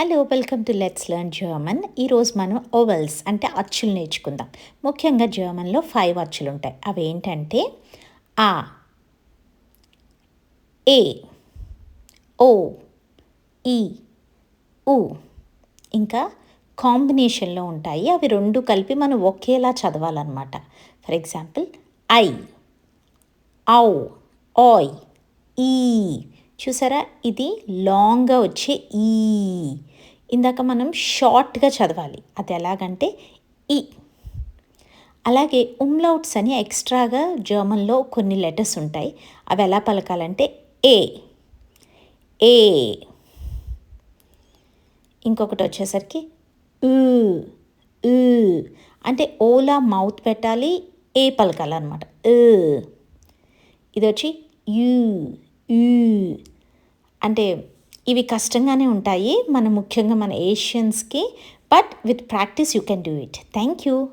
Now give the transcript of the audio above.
Hello welcome to let's learn German. ఈరోజు మనం vowels అంటే అచ్చులు నేర్చుకుందాం. ముఖ్యంగా జర్మన్లో 5 అచ్చులు ఉంటాయి. అవి ఏంటంటే ఆ, ఏ, ఓ, ఈ, ఉ. ఇంకా కాంబినేషన్లో ఉంటాయి. అవి రెండు కలిపి మనం ఒకేలా చదవాలన్నమాట. ఫర్ ఎగ్జాంపుల్ ఐ, ఔ, ఓయ్, ఈ. చూసారా, ఇది లాంగ్గా వచ్చే ఈ. ఇందాక మనం షార్ట్గా చదవాలి. అది ఎలాగంటే ఈ. అలాగే ఉమ్లౌట్స్ అని ఎక్స్ట్రాగా జర్మన్లో కొన్ని లెటర్స్ ఉంటాయి. అవి ఎలా పలకాలంటే ఏ, ఏ. ఇంకొకటి వచ్చేసరికి ఊ, ఊ. అంటే ఓలా మౌత్ పెట్టాలి, ఏ పలకాలన్నమాట. ఇది వచ్చి యూ, యూ. అంటే ఇవి కష్టంగానే ఉంటాయి, ముఖ్యంగా మన ఏషియన్స్కి. But with practice you can do it. Thank you.